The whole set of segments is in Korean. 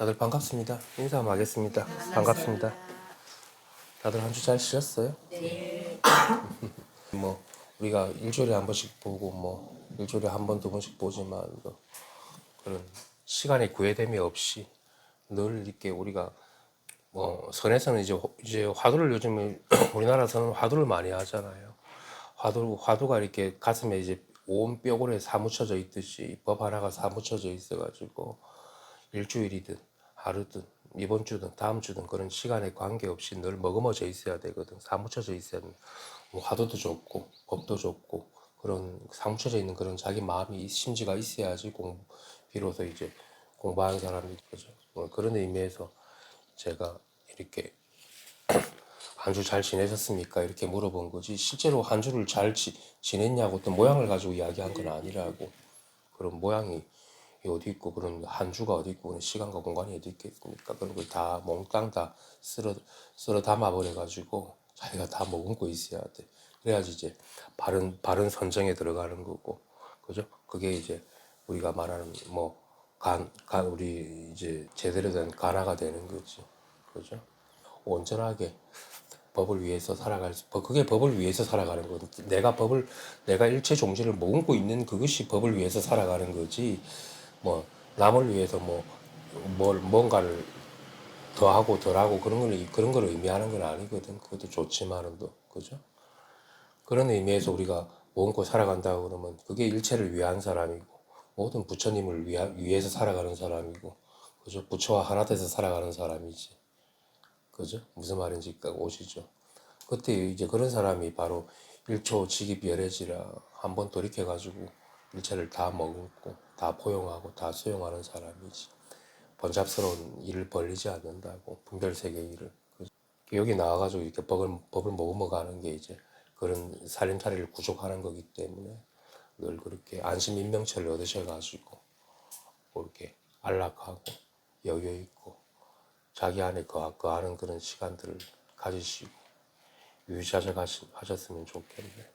다들 반갑습니다. 인사 한번 하겠습니다. 반갑습니다. 다들 한 주 잘 쉬었어요? 네. 뭐 우리가 일주일에 한 번씩 보고 뭐 일주일에 한 번, 두 번씩 보지만 뭐 그런 시간의 구애됨이 없이 늘 이렇게 우리가 뭐 선에서는 이제 화두를 요즘에 우리나라에서는 화두를 많이 하잖아요. 화두가 이렇게 가슴에 이제 온 뼈골에 사무쳐져 있듯이 법 하나가 사무쳐져 있어가지고 일주일이든 하루든 이번 주든 다음 주든 그런 시간에 관계없이 늘 머금어져 있어야 되거든. 사무쳐져 있어야 돼. 뭐 화두도 좋고 법도 좋고 그런 사무쳐져 있는 그런 자기 마음이 심지가 있어야지 비로소 이제 공부하는 사람이 거죠. 뭐 그런 의미에서 제가 이렇게 한 주 잘 지내셨습니까? 이렇게 물어본 거지. 실제로 한 주를 잘 지냈냐고 어떤 모양을 가지고 이야기한 건 아니라고. 그런 모양이 어디 있고 그런 한 주가 어디 있고 그런 시간과 공간이 어디 있겠습니까? 그런 걸 다 몽땅 다 쓸어 담아 버려 가지고 자기가 다 머금고 있어야 돼. 그래야지 이제 바른 선정에 들어가는 거고, 그죠? 그게 이제 우리가 말하는 뭐 우리 이제 제대로 된 가나가 되는 거지, 그죠? 온전하게 법을 위해서 그게 법을 위해서 살아가는 거거든. 내가 일체 종지를 머금고 있는 그것이 법을 위해서 살아가는 거지. 뭐, 남을 위해서 뭔가를 더하고 덜하고 그런 걸 의미하는 건 아니거든. 그것도 좋지만은 또, 그죠? 그런 의미에서 우리가 머금고 살아간다고 그러면 그게 일체를 위한 사람이고, 모든 부처님을 위해서 살아가는 사람이고, 그죠? 부처와 하나 돼서 살아가는 사람이지. 그죠? 무슨 말인지 오시죠? 그때 이제 그런 사람이 바로 일초 직입열애지라 한번 돌이켜가지고 일체를 다 머금고 다 포용하고 다 수용하는 사람이지. 번잡스러운 일을 벌리지 않는다고. 분별세계 일을. 여기 나와가지고 이렇게 법을 머금어가는 게 이제 그런 살림살이를 구족하는 거기 때문에 늘 그렇게 안심인명체를 얻으셔가지고 뭐 이렇게 안락하고 여유있고 자기 안에 거하는 그런 시간들을 가지시고 유의자적하셨으면 좋겠네.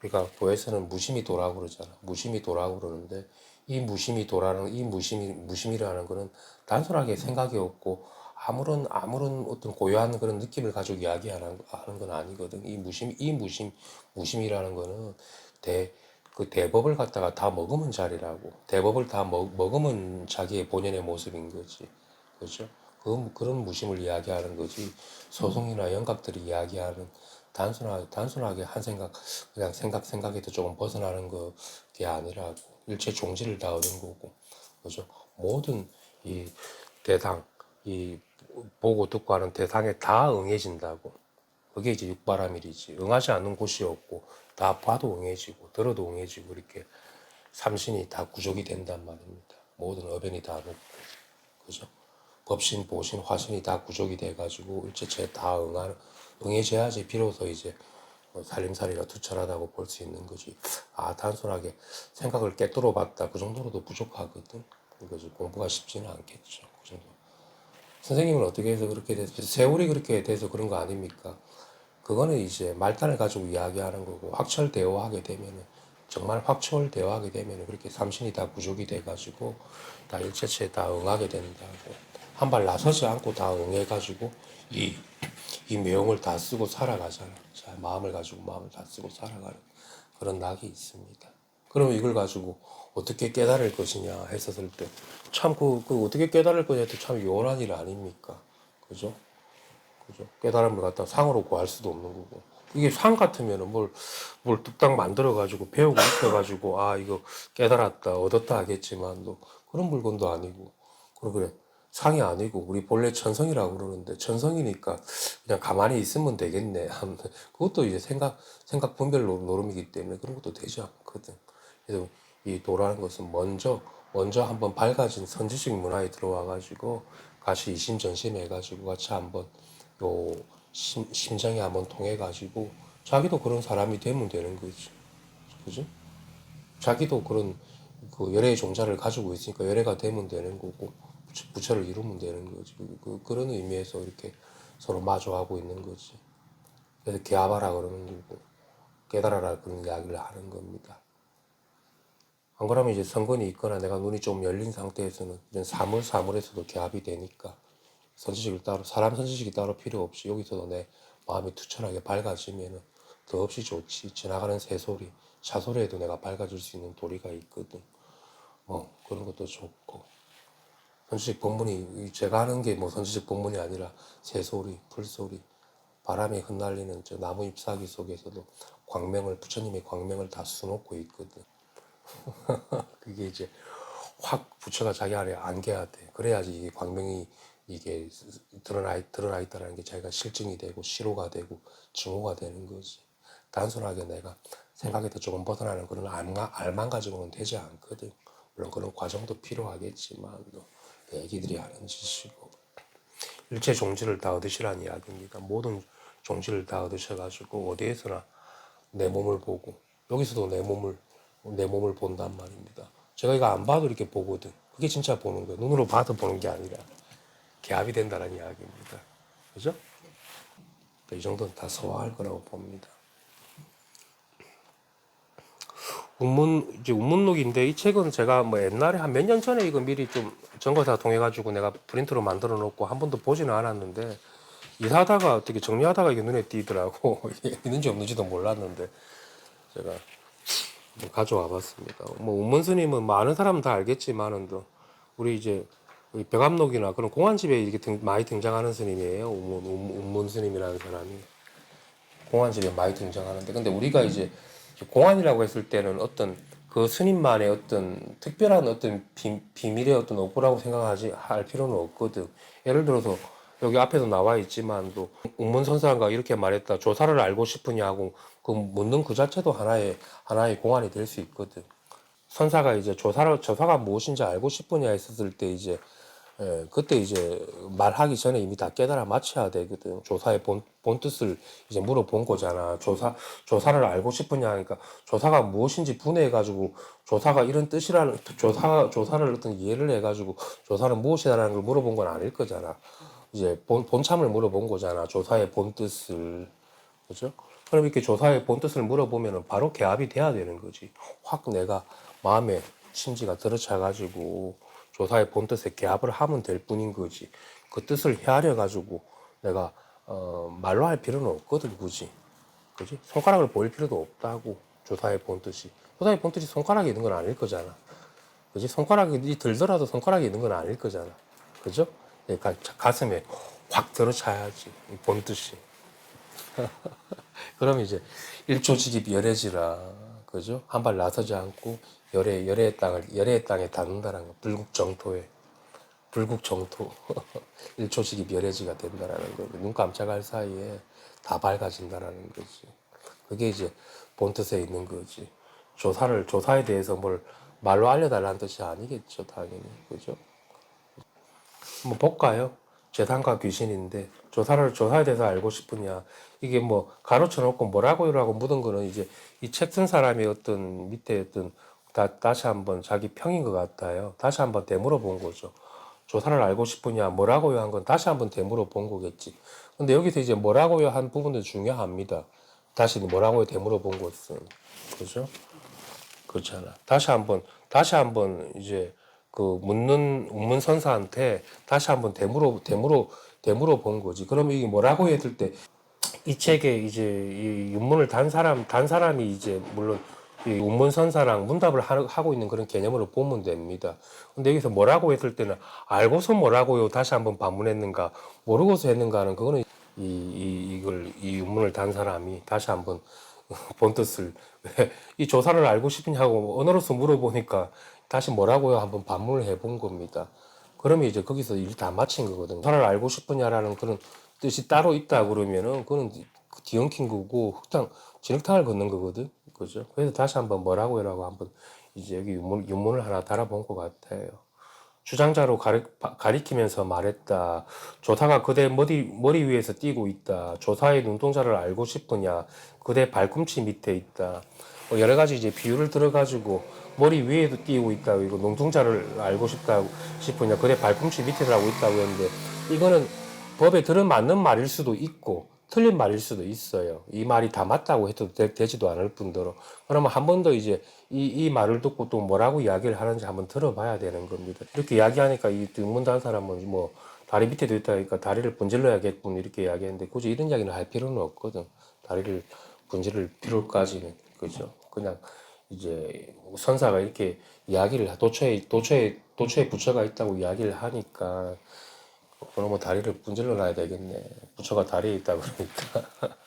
우리가 도에서는 무심히 도라고 그러잖아. 무심히 도라고 그러는데 무심이라는 거는 단순하게 생각이 없고 아무런 어떤 고요한 그런 느낌을 가지고 이야기하는 건 아니거든. 무심이라는 거는 그 대법을 갖다가 다 머금은 자리라고. 대법을 다 머금은 자기의 본연의 모습인 거지. 그죠? 그런 무심을 이야기하는 거지. 소송이나 영각들이 이야기하는 단순하게 그냥 생각에도 조금 벗어나는 게 아니라고. 일체 종지를 다 얻은 거고. 그죠? 모든 이 대상, 이 보고 듣고 하는 대상에 다 응해진다고. 그게 이제 육바라밀이지. 응하지 않는 곳이 없고, 다 봐도 응해지고, 들어도 응해지고, 이렇게 삼신이 다 구족이 된단 말입니다. 모든 어변이 다 높고, 그죠? 법신, 보신, 화신이 다 구족이 돼가지고 일체체 다 응해져야지 비로소 이제 살림살이가 투철하다고 볼 수 있는 거지. 단순하게 생각을 깨뚫어 봤다. 그 정도로도 부족하거든. 그거지. 공부가 쉽지는 않겠죠. 그 정도. 선생님은 어떻게 해서 그렇게 돼서, 세월이 그렇게 돼서 그런 거 아닙니까? 그거는 이제 말단을 가지고 이야기하는 거고, 확철대오하게 되면은, 정말 확철대오하게 되면은 그렇게 삼신이 다 구족이 돼가지고, 다 일체체에 다 응하게 된다고. 한 발 나서지 않고 다 응해가지고, 이 내용을 다 쓰고 살아가잖아. 자, 마음을 가지고 마음을 다 쓰고 살아가는 그런 낙이 있습니다. 그러면 이걸 가지고 어떻게 깨달을 것이냐 했었을 때, 참, 그 어떻게 깨달을 거냐도 참 요원한 일 아닙니까? 그죠? 그죠? 깨달음을 갖다 상으로 구할 수도 없는 거고. 이게 상 같으면은 뭘 뚝딱 만들어가지고 배우고 익혀가지고, 이거 깨달았다, 얻었다 하겠지만, 또 그런 물건도 아니고. 그래. 상이 아니고, 우리 본래 천성이라고 그러는데, 천성이니까 그냥 가만히 있으면 되겠네. 그것도 이제 생각 분별 노름이기 때문에 그런 것도 되지 않거든. 그래서 이 도라는 것은 먼저 한번 밝아진 선지식 문화에 들어와가지고, 같이 이심전심해가지고, 같이 한번 요 심장이 한번 통해가지고 자기도 그런 사람이 되면 되는 거지. 그죠? 자기도 그런 그 열애의 종자를 가지고 있으니까 열애가 되면 되는 거고 부처를 이루면 되는 거지. 그런 의미에서 이렇게 서로 마주하고 있는 거지. 그래서 개아바라 그러는 거고 깨달아라 그런 이야기를 하는 겁니다. 안 그러면 이제 성근이 있거나 내가 눈이 좀 열린 상태에서는 이제 사물에서도 개합이 되니까 선지식을 따로 사람 선지식이 따로 필요 없이 여기서도 내 마음이 투철하게 밝아지면은 더없이 좋지. 지나가는 새소리, 차소리에도 내가 밝아질 수 있는 도리가 있거든. 뭐 그런 것도 좋고 선지식 본문이 제가 하는 게 뭐 선지식 본문이 아니라 새소리, 풀소리, 바람에 흩날리는 저 나무 잎사귀 속에서도 광명을 부처님의 광명을 다 수놓고 있거든. 그게 이제 확 부처가 자기 안에 안겨야 돼. 그래야지 이게 광명이 이게 드러나 있다라는 게 자기가 실증이 되고 실호가 되고 증오가 되는 거지. 단순하게 내가 생각에도 조금 벗어나는 그런 알만 가지고는 되지 않거든. 물론 그런 과정도 필요하겠지만 애기들이 하는 짓이고 일체 종지를 다 얻으시라는 이야기입니다. 모든 종지를 다 얻으셔가지고 어디에서나 내 몸을 보고 여기서도 내 몸을 본단 말입니다. 제가 이거 안 봐도 이렇게 보거든. 그게 진짜 보는 거예요. 눈으로 봐도 보는 게 아니라 개합이 된다는 이야기입니다. 그죠? 이 정도는 다 소화할 거라고 봅니다. 이제 운문록인데 이 책은 제가 뭐 옛날에 한 몇 년 전에 이거 미리 좀 전거사 통해가지고 내가 프린트로 만들어 놓고 한 번도 보지는 않았는데 이사하다가 어떻게 정리하다가 이게 눈에 띄더라고. 이게 있는지 없는지도 몰랐는데 제가 좀 가져와 봤습니다. 뭐 운문 스님은 뭐 아는 사람은 다 알겠지만은 또 우리 이제 우리 벽암록이나 그런 공안집에 이렇게 많이 등장하는 스님이에요. 운문 스님이라는 사람이 공안집에 많이 등장하는데 근데 우리가 이제 공안이라고 했을 때는 어떤 그 스님만의 어떤 특별한 어떤 비밀의 어떤 업보라고 생각하지 할 필요는 없거든. 예를 들어서 여기 앞에도 나와 있지만 또 운문선사가 이렇게 말했다. 조사를 알고 싶으냐고 그 묻는 그 자체도 하나의 공안이 될 수 있거든. 선사가 이제 조사가 무엇인지 알고 싶으냐 했었을 때 이제 그때 이제 말하기 전에 이미 다 깨달아 맞춰야 되거든. 조사의 본 뜻을 이제 물어본 거잖아. 조사를 알고 싶으냐 하니까 조사가 무엇인지 분해해가지고 조사가 이런 뜻이라는, 조사를 어떤 이해를 해가지고 조사는 무엇이다라는 걸 물어본 건 아닐 거잖아. 이제 본참을 물어본 거잖아. 조사의 본 뜻을. 그죠? 그럼 이렇게 조사의 본 뜻을 물어보면 바로 개합이 돼야 되는 거지. 확 내가 마음에 심지가 들어차가지고 조사의 본 뜻에 개합을 하면 될 뿐인 거지. 그 뜻을 헤아려 가지고 내가 말로 할 필요는 없거든 굳이. 그지? 손가락을 보일 필요도 없다고. 조사의 본 뜻이. 조사의 본 뜻이 손가락에 있는 건 아닐 거잖아. 그지? 손가락이 들더라도 손가락에 있는 건 아닐 거잖아. 그죠? 가슴에 확 들어차야지. 이 본 뜻이. 그럼 이제 일초직입 열애지라. 그죠? 한 발 나서지 않고 열애의 땅에 닿는다는 거. 불국정토. 일초식이 멸해지가 된다라는 거. 눈 깜짝할 사이에 다 밝아진다라는 거지. 그게 이제 본뜻에 있는 거지. 조사에 대해서 뭘 말로 알려달라는 뜻이 아니겠죠, 당연히. 그죠? 뭐 볼까요? 재산과 귀신인데 조사에 대해서 알고 싶으냐? 이게 뭐 가로쳐 놓고 뭐라고요라고 묻은 거는 이제 이 책 쓴 사람이 어떤 밑에 어떤 다시 한번 자기 평인 것 같아요. 다시 한번 되물어 본 거죠. 조사를 알고 싶으냐 뭐라고요 한 건 다시 한번 되물어 본 거겠지. 근데 여기서 이제 뭐라고요 한 부분도 중요합니다. 다시 뭐라고요 되물어 본 것은. 그죠? 그렇잖아. 다시 한번 이제 그 묻는 선사한테 다시 한번 되물어 본 거지. 그러면 이게 뭐라고 했을 때 이 책에 이제 이 윤문을 단 사람이 이제 물론 이 운문선사랑 문답을 하고 있는 그런 개념으로 보면 됩니다. 근데 여기서 뭐라고 했을 때는 알고서 뭐라고요 다시 한번 반문했는가 모르고서 했는가는 그거는 이 윤문을 단 사람이 다시 한번 본 뜻을 이 조사를 알고 싶냐고 언어로서 물어보니까 다시 뭐라고요 한번 반문을 해본 겁니다. 그러면 이제 거기서 일 다 마친 거거든요. 조사를 알고 싶으냐라는 그런 뜻이 따로 있다 그러면은 그거는 뒤엉킨 거고 진흙탕을 걷는 거거든. 그죠? 그래서 다시 한번 뭐라고요라고 한번 이제 여기 윤문을 하나 달아본 것 같아요. 주장자로 가리키면서 말했다. 조사가 그대 머리 위에서 뛰고 있다. 조사의 눈동자를 알고 싶으냐. 그대 발꿈치 밑에 있다. 뭐 여러 가지 이제 비유를 들어가지고 머리 위에도 뛰고 있다고 이거 눈동자를 알고 싶으냐. 그대 발꿈치 밑에라고 있다고 했는데 이거는 법에 들어맞는 말일 수도 있고 틀린 말일 수도 있어요. 이 말이 다 맞다고 해도 되지도 않을 뿐더러. 그러면 한 번 더 이제 이 말을 듣고 또 뭐라고 이야기를 하는지 한번 들어봐야 되는 겁니다. 이렇게 이야기하니까 이 듣문다는 사람은 뭐 다리 밑에도 있다니까 다리를 분질러야겠군 이렇게 이야기했는데 굳이 이런 이야기는 할 필요는 없거든. 다리를 분질을 필요까지는. 그죠? 그냥 이제 선사가 이렇게 이야기를 도처에 부처가 있다고 이야기를 하니까 그러면 다리를 분질러 놔야 되겠네. 부처가 다리에 있다 그러니까.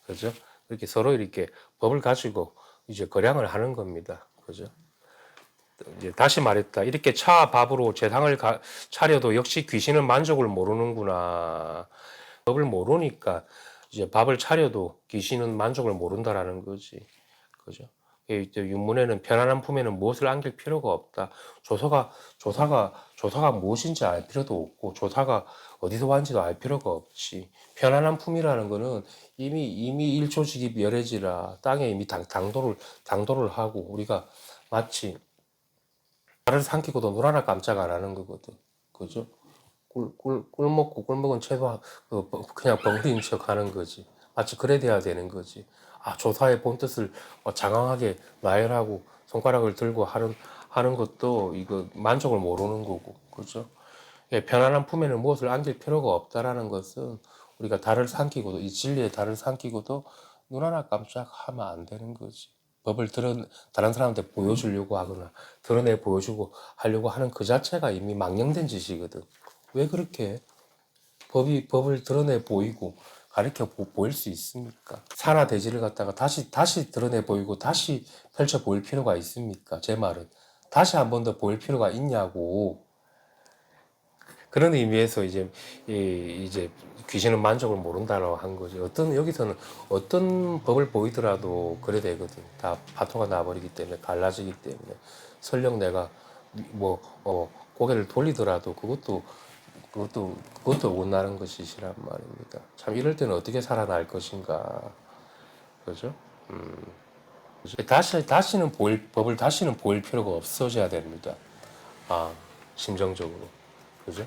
그죠? 이렇게 서로 이렇게 법을 가지고 이제 거량을 하는 겁니다. 그죠? 이제 다시 말했다. 이렇게 차 밥으로 차려도 역시 귀신은 만족을 모르는구나. 법을 모르니까 이제 밥을 차려도 귀신은 만족을 모른다라는 거지. 그죠? 이제 윤문에는 편안한 품에는 무엇을 안길 필요가 없다. 조사가 무엇인지 알 필요도 없고, 조사가 어디서 왔는지도 알 필요가 없지. 편안한 품이라는 거는 이미 일초직입 열애지라 땅에 이미 당도를 하고, 우리가 마치 알을 삼키고도 눈 하나 깜짝 안 하는 거거든. 그죠? 꿀 먹고 꿀 먹은 채도 그냥 벙어리인 척 하는 거지. 마치 그래 돼야 되는 거지. 아, 조사의 본뜻을 장황하게 나열하고 손가락을 들고 하는 것도 이거 만족을 모르는 거고. 그죠? 예, 편안한 품에는 무엇을 안길 필요가 없다라는 것은 우리가 달을 삼키고도, 이 진리의 달을 삼키고도 눈 하나 깜짝하면 안 되는 거지. 다른 사람한테 보여주려고 하거나 드러내 보여주고 하려고 하는 그 자체가 이미 망령된 짓이거든. 왜 그렇게 해? 법을 드러내 보이고 가르쳐 보일 수 있습니까? 산하대지를 갖다가 다시 드러내 보이고 다시 펼쳐 보일 필요가 있습니까? 제 말은. 다시 한 번 더 보일 필요가 있냐고. 그런 의미에서 이제 귀신은 만족을 모른다라고 한 거지. 여기서는 어떤 법을 보이더라도 그래 되거든. 다 파토가 나버리기 때문에, 갈라지기 때문에. 설령 내가 뭐, 고개를 돌리더라도 그것도 원하는 것이시란 말입니다. 참 이럴 때는 어떻게 살아날 것인가. 그죠? 법을 다시는 보일 필요가 없어져야 됩니다. 아, 심정적으로. 그죠?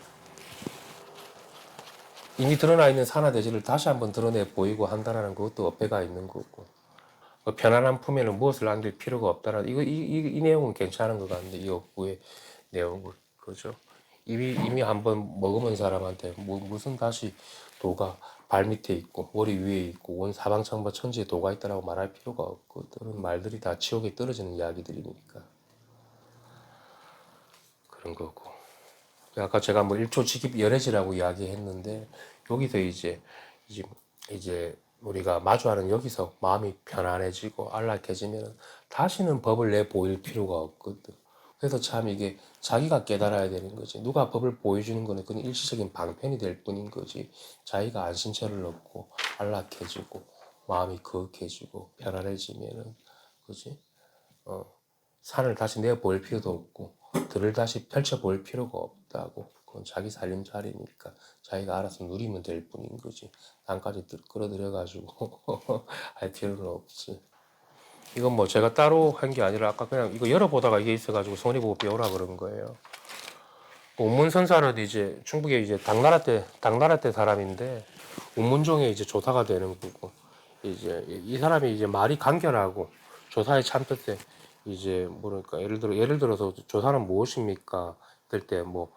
이미 드러나 있는 산화대지를 다시 한번 드러내 보이고 한다는 것도 어폐가 있는 거고. 편안한 품에는 무엇을 안길 필요가 없다는, 이 내용은 괜찮은 것 같은데, 이 업구의 내용을. 그죠? 이미 한번 먹으면 사람한테 무슨 다시 도가 발밑에 있고, 머리 위에 있고, 온 사방천하 천지에 도가 있다라고 말할 필요가 없고, 그런 말들이 다 지옥에 떨어지는 이야기들이니까. 그런 거고. 아까 제가 뭐 일초직입 열애지라고 이야기했는데 여기서 이제 이제 우리가 마주하는 여기서 마음이 편안해지고 안락해지면 다시는 법을 내 보일 필요가 없거든. 그래서 참 이게 자기가 깨달아야 되는 거지. 누가 법을 보여주는 거는 그냥 일시적인 방편이 될 뿐인 거지. 자기가 안심처를 얻고 안락해지고 마음이 거룩해지고 편안해지면은 그지? 어, 산을 다시 내어 보일 필요도 없고 들을 다시 펼쳐 보일 필요가 없다고. 그건 자기 살림살이니까 자기가 알아서 누리면 될 뿐인 거지. 남까지 끌어들여 가지고 할 필요는 없지. 이건 뭐 제가 따로 한 게 아니라 아까 그냥 이거 열어보다가 이게 있어가지고 손이 보고 배우라 그런 거예요. 운문선사는 이제 충북에 이제 당나라 때 사람인데 운문종의 이제 조사가 되는 거고 이제 이 사람이 이제 말이 간결하고 조사의 참뜻에 이제 뭐랄까 예를 들어서 조사는 무엇입니까? 그럴 때뭐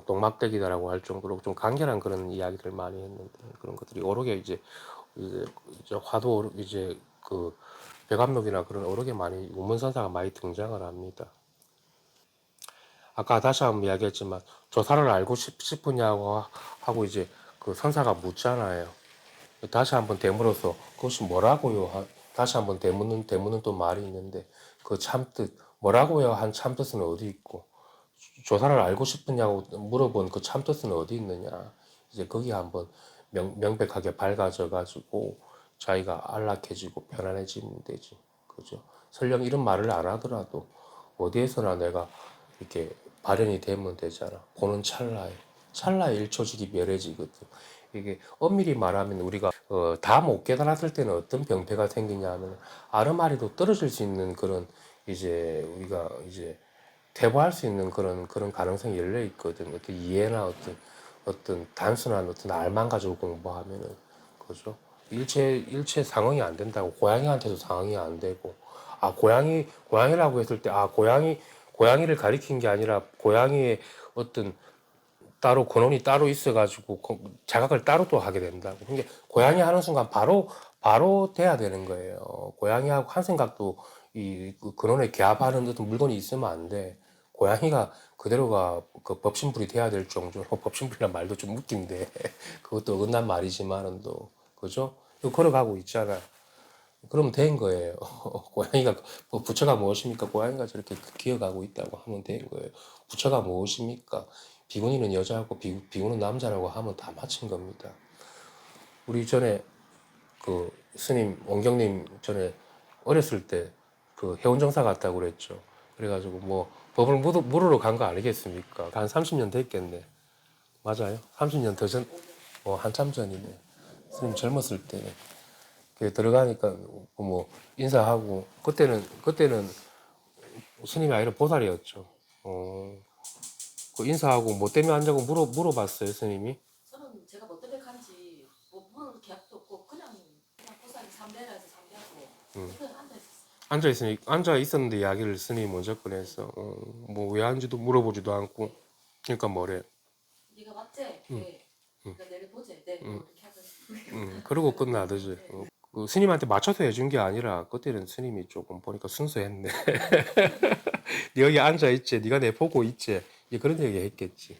똥막대기다라고 할 정도로 좀 간결한 그런 이야기를 많이 했는데 그런 것들이 오르게 이제 화도 이제 그 백암록이나 그런 오르게 많이 운문선사가 많이 등장을 합니다. 아까 다시 한번 이야기했지만 조사를 알고 싶으냐고 하고 이제 그 선사가 묻잖아요. 다시 한번 되물어서 그것이 뭐라고요? 다시 한번 되묻는 또 말이 있는데 그 참뜻 뭐라고요? 한 참뜻은 어디 있고 조사를 알고 싶으냐고 물어본 그 참뜻은 어디 있느냐? 이제 거기 한번 명백하게 밝아져 가지고 자기가 안락해지고 편안해지면 되지. 그죠? 설령 이런 말을 안 하더라도 어디에서나 내가 이렇게 발현이 되면 되잖아. 보는 찰나에 일초직이 멸해지거든. 이게 엄밀히 말하면 우리가 다 못 깨달았을 때는 어떤 병폐가 생기냐면 아르마리도 떨어질 수 있는 그런 이제 우리가 이제 퇴보할 수 있는 그런 가능성이 열려 있거든. 어떤 이해나 어떤 단순한 어떤 알만 가지고 공부하면은 그죠? 일체 상응이 안 된다고. 고양이한테도 상응이 안 되고. 아, 고양이라고 했을 때, 아, 고양이를 가리킨 게 아니라 고양이의 어떤 따로 근원이 따로 있어가지고 자각을 따로 또 하게 된다고. 그러니까 고양이 하는 순간 바로 돼야 되는 거예요. 고양이하고 한 생각도 그 근원에 개합하는 어떤 물건이 있으면 안 돼. 고양이가 그대로가 그 법신불이 돼야 될 정도로 법신불이란 말도 좀 웃긴데 그것도 어긋난 말이지만은 또 그죠? 이거 걸어가고 있잖아. 그러면 된 거예요. 고양이가 뭐 부처가 무엇입니까? 고양이가 저렇게 기어가고 있다고 하면 된 거예요. 부처가 무엇입니까? 비구니는 여자하고 비구는 남자라고 하면 다 맞힌 겁니다. 우리 전에 그 스님 원경님 전에 어렸을 때 그 해운정사 갔다고 그랬죠. 그래가지고 뭐 법을 물으러 간 거 아니겠습니까? 한 30년 됐겠네. 맞아요. 30년 더 전, 한참 전이네. 스님 젊었을 때. 들어가니까 뭐 인사하고 그때는 스님이 아니라 보살이었죠. 그 인사하고 뭐 때문에 앉자고 물어봤어요 스님이. 저는 제가 뭐 때문에 간지 뭐 계약도 없고 그냥 보살이 삼대라 해서 삼대하고 그냥 앉아 있었어요. 앉아 있었는데 이야기를 스님이 먼저 꺼내서 뭐 왜 앉지도 물어보지도 않고 그러니까 뭐래. 네가 맞지? 네. 그러니까 내일 보지. 네. 뭐 이렇게 하더니 그러고 끝나듯이. 그 스님한테 맞춰서 해준 게 아니라 그때는 스님이 조금 보니까 순수했네. 네 여기 앉아 있지, 네가 내 보고 있지, 그런 얘기 했겠지.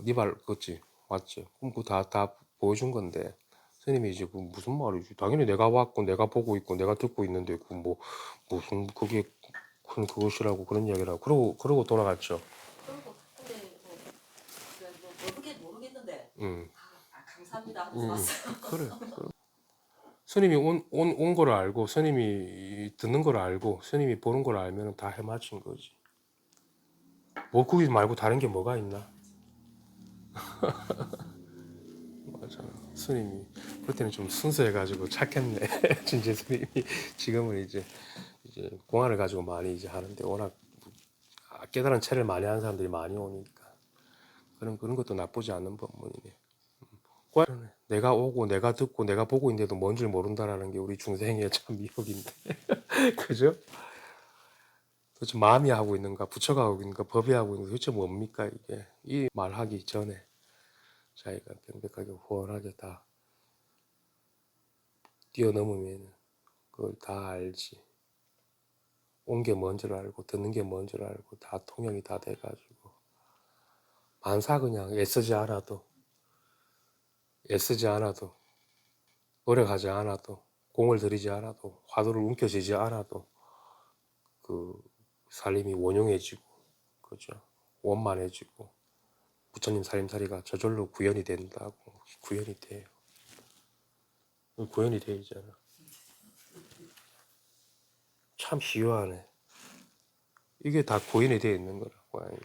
네발 그렇지, 맞지. 그럼 그거 다 보여준 건데 스님이 이제 그 무슨 말이지? 당연히 내가 왔고 내가 보고 있고 내가 듣고 있는데 그 뭐 무슨 그게 큰 그것이라고 그런 이야기라고 그러고 돌아갔죠. 그리고 근데 뭐 그래 뭐 모르겠는데 음, 감사합니다 하면서 왔어요. 그래. 스님이 온 거를 알고 스님이 듣는 걸 알고 스님이 보는 걸 알면 다 해맞힌 거지. 뭐 거기 말고 다른 게 뭐가 있나? 맞아. 스님이 그때는 좀 순수해가지고 착했네. 진짜 스님이 지금은 이제 공안을 가지고 많이 이제 하는데 워낙 깨달은 체를 많이 하는 사람들이 많이 오니까 그런 것도 나쁘지 않은 법문이네. 그러네. 내가 오고 내가 듣고 내가 보고 있는데도 뭔 줄 모른다라는 게 우리 중생의 참 미혹인데. 그죠? 도대체 마음이 하고 있는가 부처가 하고 있는가 법이 하고 있는가 도대체 뭡니까 이게. 이 말하기 전에 자기가 명백하게 후원하게 다 뛰어넘으면 그걸 다 알지. 온 게 뭔 줄 알고 듣는 게 뭔 줄 알고 다 통용이 다 돼가지고 만사 그냥 애쓰지 않아도 노력하지 않아도 공을 들이지 않아도 화두를 움켜쥐지 않아도 그 살림이 원용해지고 그죠. 원만해지고 부처님 살림살이가 저절로 구현이 된다고. 구현이 돼요. 구현이 돼 있잖아. 참 희유하네. 이게 다 구현이 되어 있는 거라고.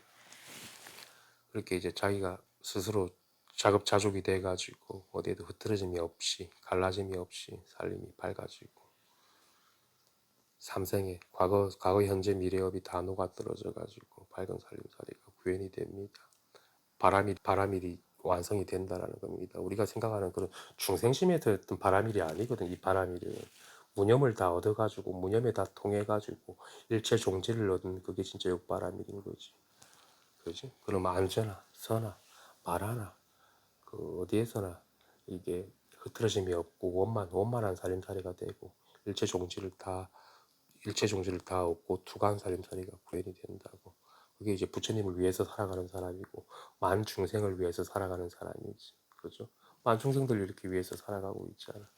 그렇게 이제 자기가 스스로 자급자족이 돼가지고 어디에도 흐트러짐이 없이 갈라짐이 없이 살림이 밝아지고 삼생에 과거 현재 미래업이 다 녹아떨어져가지고 밝은 살림살이가 구현이 됩니다. 바라밀이 완성이 된다라는 겁니다. 우리가 생각하는 그런 중생심에서 어떤 바라밀이 아니거든. 이 바라밀은 무념을 다 얻어가지고 무념에 다 통해가지고 일체 종지를 얻은 그게 진짜 욕바라밀인 거지. 그지? 그럼 안전하, 선하, 말하나 그 어디에서나 이게 흐트러짐이 없고 원만한 살림살이가 되고 일체 종지를 다 얻고 투간 살림살이가 구현이 된다고. 그게 이제 부처님을 위해서 살아가는 사람이고 만 중생을 위해서 살아가는 사람이지. 그죠? 만 중생들 이렇게 위해서 살아가고 있잖아.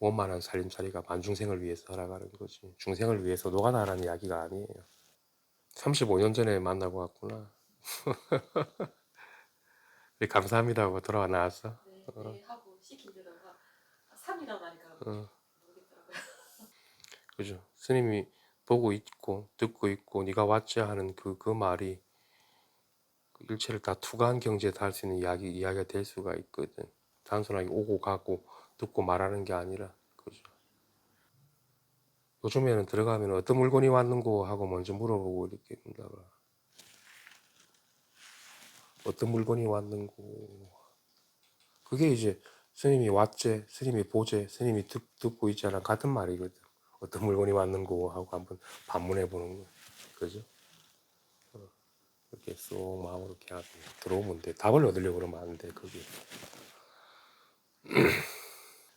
원만한 살림살이가 만 중생을 위해서 살아가는 거지. 중생을 위해서 노가다라는 이야기가 아니에요. 35년 전에 만나고 왔구나. 감사합니다 하고 돌아와 나왔어. 네, 네 하고 시킨 데다가 3이라고 하니까 모르겠더라고요. 그죠? 스님이 보고 있고 듣고 있고 네가 왔지 하는 그 말이 일체를 다 투과한 경지에 달 수 있는 이야기가 될 수가 있거든. 단순하게 오고 가고 듣고 말하는 게 아니라 그죠? 요즘에는 들어가면 어떤 물건이 왔는고 하고 먼저 물어보고 이렇게 문다가 어떤 물건이 왔는고 그게 이제 스님이 왔제, 스님이 보제, 스님이 듣고 있잖아. 같은 말이거든. 어떤 물건이 왔는 거 하고 한번 반문해 보는 거. 그죠? 이렇게 쏙 마음으로 이렇게 하고 들어오면 돼. 답을 얻으려고 그러면 안 돼, 그게.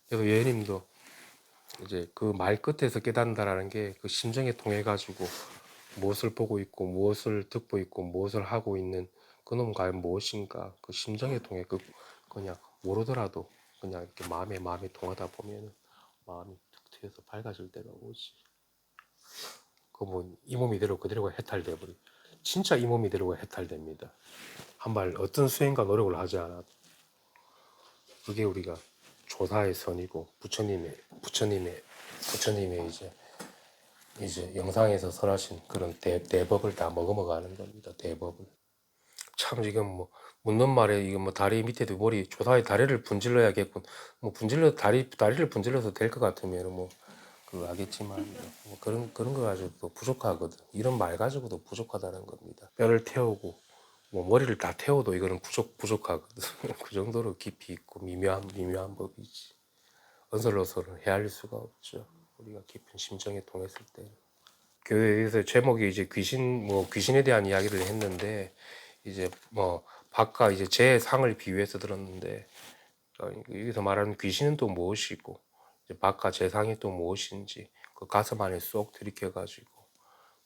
그래서 예님도 이제 그 말 끝에서 깨닫는다라는 게 그 심정에 통해 가지고 무엇을 보고 있고 무엇을 듣고 있고 무엇을 하고 있는 그놈 과연 무엇인가 그 심정에 통해 그 그냥 모르더라도 그냥 이렇게 마음에 통하다 보면 마음이 툭 트여서 밝아질 때가 오지. 그러면 이 몸 이대로 그대로가 해탈돼 버리. 진짜 이 몸 이대로가 해탈됩니다. 한 발 어떤 수행과 노력을 하지 않아도 그게 우리가 조사의 선이고 부처님의 이제 영상에서 설하신 그런 대법을 다 머금어가는 겁니다. 대법을. 참 지금 뭐 묻는 말에 이거 뭐 다리 밑에도 머리 조사의 다리를 분질러야겠군. 뭐 다리를 분질러서 될 것 같으면 뭐 그거 하겠지만 뭐 그런 거 가지고도 부족하거든. 이런 말 가지고도 부족하다는 겁니다. 뼈를 태우고 뭐 머리를 다 태워도 이거는 부족하거든. 그 정도로 깊이 있고 미묘한 법이지. 언설로서는 헤아릴 수가 없죠. 우리가 깊은 심정에 통했을 때. 교회에서 제목이 이제 귀신에 대한 이야기를 했는데 이제 뭐 바깥 이제 제 상을 비유해서 들었는데 여기서 말하는 귀신은 또 무엇이고 이제 바깥 제 상이 또 무엇인지 그 가슴 안에 쏙 들이켜 가지고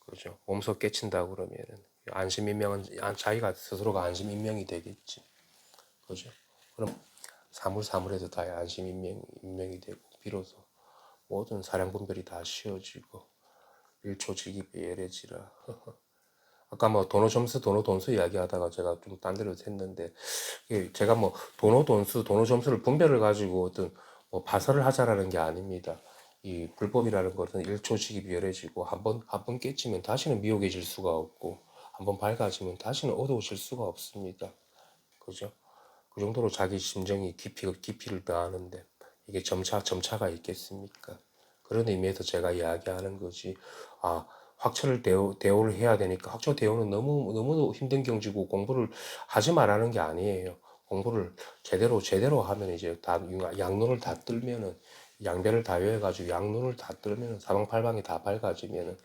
그죠 몸소 깨친다 그러면은 안심인명은 자기가 스스로가 안심인명이 되겠지 그죠 그럼 사물사물에서 다 안심인명이 되고 비로소 모든 사량분별이 다 쉬어지고 일초직입에 예래지라. 아까 뭐 도노 돈수 이야기하다가 제가 좀 딴 데로 샜는데 제가 뭐 도노 점수를 분별을 가지고 어떤 뭐 파설을 하자라는 게 아닙니다. 이 불법이라는 것은 일초직입이 열해지고 한 번 깨치면 다시는 미혹해질 수가 없고 한 번 밝아지면 다시는 어두워질 수가 없습니다. 그죠? 그 정도로 자기 심정이 깊이를 더하는데 이게 점차가 있겠습니까? 그런 의미에서 제가 이야기하는 것이 확철을 대오를 해야 되니까 확철 대오는 너무 힘든 경지고 공부를 하지 말라는 게 아니에요. 공부를 제대로 하면 이제 다 양눈을 다 뜨면은 양배를 다 외워가지고 양눈을 다 뜨면은 사방팔방이 다 밝아지면은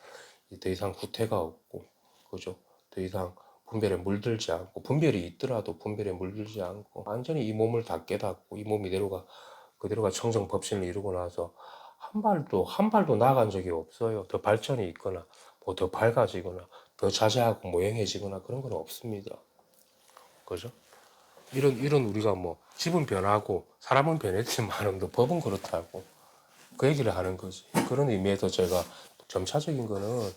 더 이상 후퇴가 없고 그죠? 더 이상 분별에 물들지 않고 분별이 있더라도 분별에 물들지 않고 완전히 이 몸을 다 깨닫고 이 몸 그대로가 청정법신을 이루고 나서 한 발도 나아간 적이 없어요. 더 발전이 있거나 뭐 더 밝아지거나 더 자세하고 모형해지거나 그런 건 없습니다. 그죠? 이런 우리가 뭐 집은 변하고 사람은 변했지만 또 법은 그렇다고 그 얘기를 하는 거지. 그런 의미에서 제가 점차적인 거는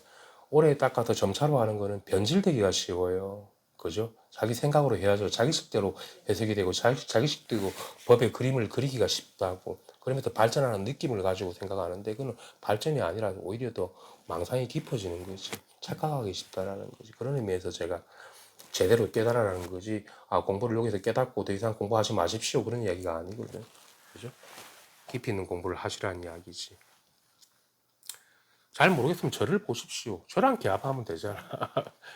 오래 닦아서 점차로 하는 거는 변질되기가 쉬워요. 그죠? 자기 생각으로 해야죠. 자기식대로 해석이 되고 자기식대로 법의 그림을 그리기가 쉽다고. 그러면서 발전하는 느낌을 가지고 생각하는데 그는 발전이 아니라 오히려 더 망상이 깊어지는 거지. 착각하기 쉽다라는 거지. 그런 의미에서 제가 제대로 깨달아라는 거지. 공부를 여기서 깨닫고 더 이상 공부하지 마십시오. 그런 이야기가 아니거든. 그죠? 깊이 있는 공부를 하시라는 이야기지. 잘 모르겠으면 저를 보십시오. 저랑 개합하면 되잖아.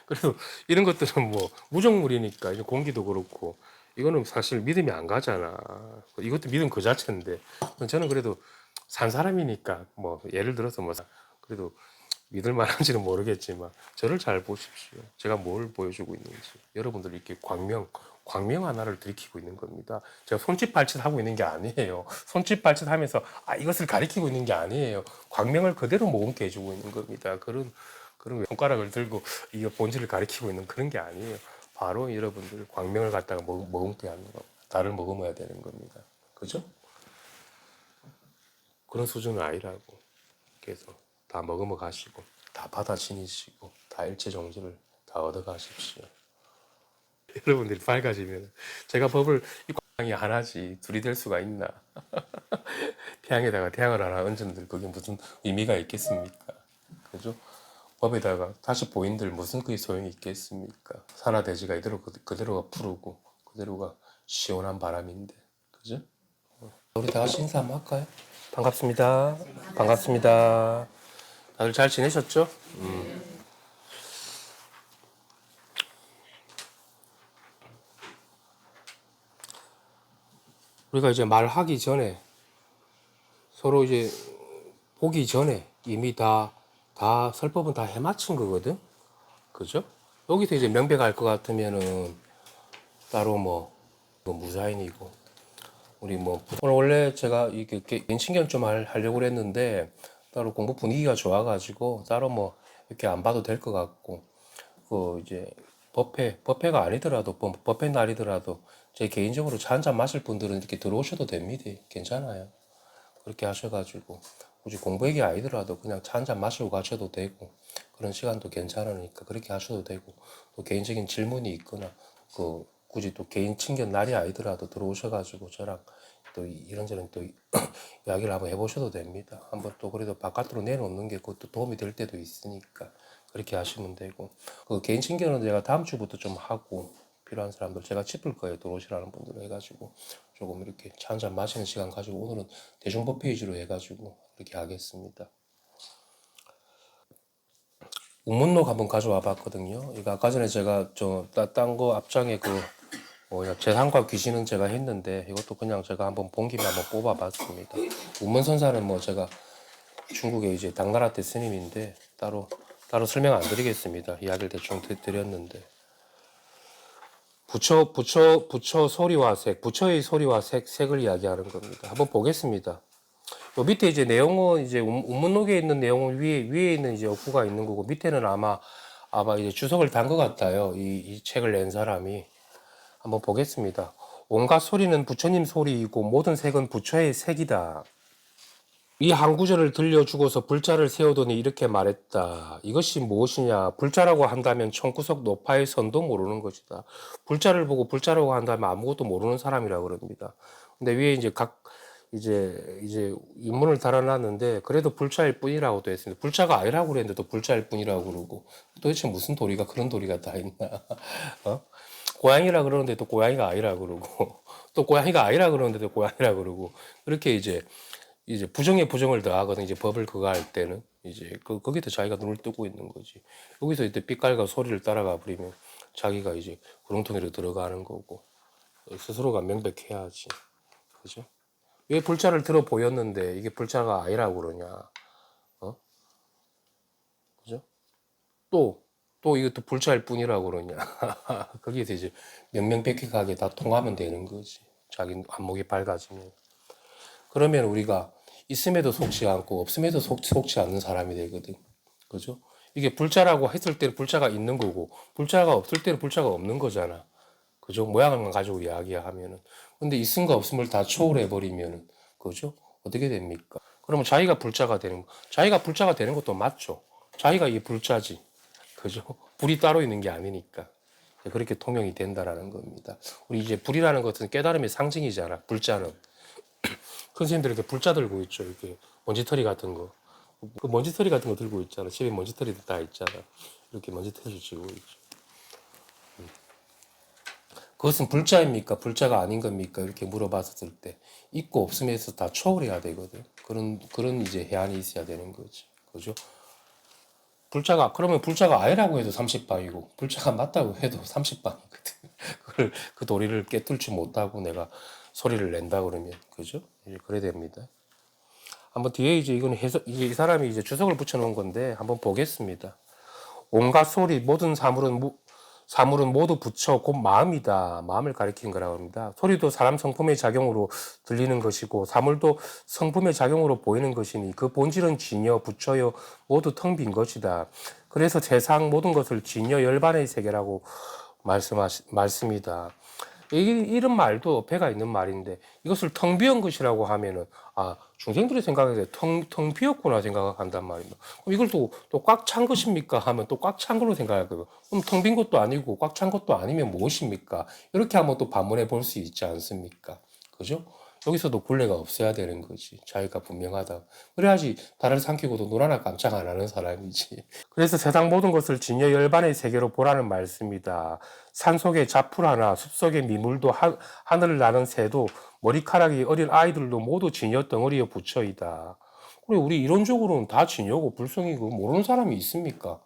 그래서 이런 것들은 뭐 무정물이니까 이제 공기도 그렇고 이거는 사실 믿음이 안 가잖아. 이것도 믿음 그 자체인데 저는 그래도 산 사람이니까 뭐 예를 들어서 뭐 그래도 믿을 만한지는 모르겠지만 저를 잘 보십시오. 제가 뭘 보여주고 있는지 여러분들 이렇게 광명 하나를 들이키고 있는 겁니다. 제가 손짓 발짓 하고 있는 게 아니에요. 손짓 발짓 하면서 이것을 가리키고 있는 게 아니에요. 광명을 그대로 머금게 해주고 있는 겁니다. 그런 손가락을 들고 이 본질을 가리키고 있는 그런 게 아니에요. 바로 여러분들 광명을 갖다가 머금게 하는 거, 달을 머금어야 되는 겁니다. 그죠? 그런 수준은 아니라고. 그래서 다 머금어 가시고, 다 받아 지니시고, 다 일체 정지를 다 얻어 가십시오. 여러분들이 밝아지면 제가 법을 이 꽝이 하나지 둘이 될 수가 있나? 태양에다가 태양을 하나 얹은들 그게 무슨 의미가 있겠습니까? 그죠? 법에다가 다시 보인들 무슨 그게 소용이 있겠습니까? 산화대지가 이대로 그대로가 푸르고 그대로가 시원한 바람인데 그죠? 우리 다 같이 인사 한번 할까요? 반갑습니다. 반갑습니다. 다들 잘 지내셨죠? 우리가 이제 말하기 전에 서로 이제 보기 전에 이미 다 설법은 다 해맞춘 거거든. 그죠? 여기서 이제 명백할 것 같으면은 따로 뭐 무사인이고 우리 뭐 오늘 원래 제가 이게 개인 친견 좀 하려고 그랬는데 따로 공부 분위기가 좋아가지고 따로 뭐 이렇게 안 봐도 될 것 같고 그 이제 법회가 아니더라도 법회 날이더라도 제 개인적으로 차 한잔 마실 분들은 이렇게 들어오셔도 됩니다. 괜찮아요. 그렇게 하셔가지고 굳이 공부 얘기 아니더라도 그냥 차 한잔 마시고 가셔도 되고 그런 시간도 괜찮으니까 그렇게 하셔도 되고 또 개인적인 질문이 있거나 그 굳이 또 개인 친견 날이 아니더라도 들어오셔가지고 저랑 또 이런저런 또 이야기를 한번 해보셔도 됩니다. 한번 또 그래도 바깥으로 내놓는 게 그것도 도움이 될 때도 있으니까 그렇게 하시면 되고 그 개인 친견은 제가 다음 주부터 좀 하고 필요한 사람들 제가 짚을 거예요. 들어오시라는 분들 해가지고 조금 이렇게 차 한잔 마시는 시간 가지고 오늘은 대중법 페이지로 해가지고 이렇게 하겠습니다. 우문록 한번 가져와 봤거든요. 이거 아까 전에 제가 딴 거 앞장에 그 뭐냐 재산과 귀신은 제가 했는데 이것도 그냥 제가 한번 본 김에 한번 뽑아 봤습니다. 우문선사는 뭐 제가 중국의 이제 당나라 때 스님인데 따로 설명 안 드리겠습니다. 이야기를 대충 드렸는데 부처 소리와 색, 부처의 소리와 색을 이야기하는 겁니다. 한번 보겠습니다. 요 밑에 이제 내용은 이제 운문록에 있는 내용은 위에 있는 이제 어구가 있는 거고 밑에는 아마 이제 주석을 단 것 같아요. 이 책을 낸 사람이 한번 보겠습니다. 온갖 소리는 부처님 소리이고 모든 색은 부처의 색이다. 이 한 구절을 들려주고서 불자를 세우더니 이렇게 말했다. 이것이 무엇이냐? 불자라고 한다면 총구석 노파의 선도 모르는 것이다. 불자를 보고 불자라고 한다면 아무것도 모르는 사람이라고 그럽니다. 근데 위에 이제 인문을 달아놨는데 그래도 불자일 뿐이라고 되어 있습니다. 불자가 아니라고 그랬는데도 불자일 뿐이라고 그러고 도대체 무슨 도리가 그런 도리가 다 있나? 어? 고양이라 그러는데 또 고양이가 아니라 그러고 또 고양이가 아니라 그러는데 또 고양이라 그러고 그렇게 이제 부정에 부정을 더하거든. 이제 법을 그거 할 때는 이제 거기서 자기가 눈을 뜨고 있는 거지. 여기서 이제 빛깔과 소리를 따라가 버리면 자기가 이제 구렁텅이로 들어가는 거고 스스로가 명백해야지. 그죠? 왜 불자를 들어 보였는데 이게 불자가 아니라고 그러냐? 어? 그죠? 또 이것도 불자일 뿐이라고 그러냐? 거기에서 이제 명명백백하게 다 통하면 되는 거지. 자기 안목이 밝아지면. 그러면 우리가 있음에도 속지 않고 없음에도 속지 않는 사람이 되거든. 그죠? 이게 불자라고 했을 때는 불자가 있는 거고 불자가 없을 때는 불자가 없는 거잖아. 그죠? 모양만 가지고 이야기하면은. 근데 있음과 없음을 다 초월해 버리면은 그죠? 어떻게 됩니까? 그러면 자기가 불자가 되는 것도 맞죠. 자기가 이 불자지. 그죠? 불이 따로 있는 게 아니니까. 그렇게 통용이 된다라는 겁니다. 우리 이제 불이라는 것은 깨달음의 상징이잖아. 불자는. 큰 스님들 이렇게 불자 들고 있죠. 이렇게 먼지털이 같은 거. 그 먼지털이 같은 거 들고 있잖아. 집에 먼지털이 다 있잖아. 이렇게 먼지털이 쥐고 있죠. 그것은 불자입니까? 불자가 아닌 겁니까? 이렇게 물어봤을 때 있고 없음에서 다 초월해야 되거든. 그런 이제 해안이 있어야 되는 거지. 그죠? 그러면 불자가 아니라고 해도 30방이고 불자가 맞다고 해도 30방이거든. 그 도리를 깨뚫지 못하고 내가 소리를 낸다 그러면 그죠? 이제 그래야 됩니다. 한번 뒤에 이제 이건 이 사람이 이제 주석을 붙여놓은 건데 한번 보겠습니다. 온갖 소리 모든 사물은 모두 부처 곧 마음이다. 마음을 가리킨 거라고 합니다. 소리도 사람 성품의 작용으로 들리는 것이고 사물도 성품의 작용으로 보이는 것이니 그 본질은 진여 부처여 모두 텅 빈 것이다. 그래서 세상 모든 것을 진여 열반의 세계라고 말씀이다. 이런 말도 어폐가 있는 말인데 이것을 텅 비운 것이라고 하면은 중생들이 생각할 때 텅 비었구나 생각한단 말입니다. 그럼 이걸 또 꽉 찬 것입니까 하면 또 꽉 찬 걸로 생각할 거예요. 그럼 텅 빈 것도 아니고 꽉 찬 것도 아니면 무엇입니까? 이렇게 한번 또 반문해 볼 수 있지 않습니까? 그죠? 여기서도 굴레가 없어야 되는 거지. 자기가 분명하다. 그래야지 달을 삼키고도 눈 하나 깜짝 안 하는 사람이지. 그래서 세상 모든 것을 진여 열반의 세계로 보라는 말씀이다. 산속의 자풀 하나, 숲속의 미물도 하늘을 나는 새도 머리카락이 어린 아이들도 모두 진여 덩어리에 붙여이다. 그래 우리 이론적으로는 다 진여고 불성이고 모르는 사람이 있습니까?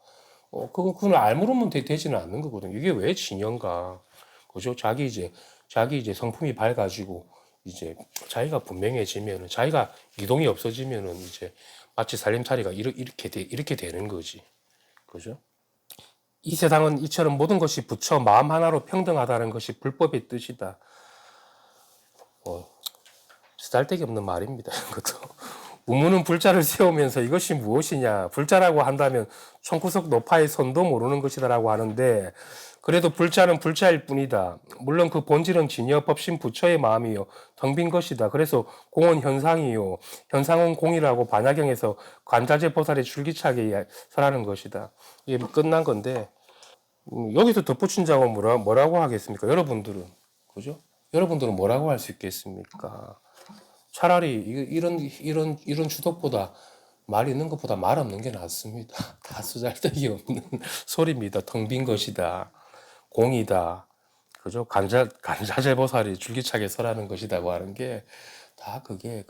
그건 알물으면 되지는 않는 거거든. 이게 왜 진여인가? 그죠? 자기 이제 성품이 밝아지고 이제 자기가 분명해지면은 자기가 이동이 없어지면은 이제 마치 살림살이가 이렇게 되는 거지. 그죠? 이 세상은 이처럼 모든 것이 부처 마음 하나로 평등하다는 것이 불법의 뜻이다. 쓰잘데기 없는 말입니다. 이것도. 우무는 불자를 세우면서 이것이 무엇이냐. 불자라고 한다면 총구석 노파의 선도 모르는 것이다라고 하는데 그래도 불자는 불자일 뿐이다. 물론 그 본질은 진여 법신 부처의 마음이요. 텅 빈 것이다. 그래서 공은 현상이요. 현상은 공이라고 반야경에서 관자재 보살의 줄기차게 설하는 것이다. 이게 끝난 건데 여기서 덧붙인다고 뭐라고 하겠습니까? 여러분들은. 그죠? 여러분들은 뭐라고 할 수 있겠습니까? 차라리 이런 주덕보다 말 있는 것보다 말 없는 게 낫습니다. 다 쓰잘데기 없는 소리입니다. 텅 빈 것이다. 공이다. 그죠? 간자재보살이 줄기차게 설하는 것이다고 하는 게 다 그게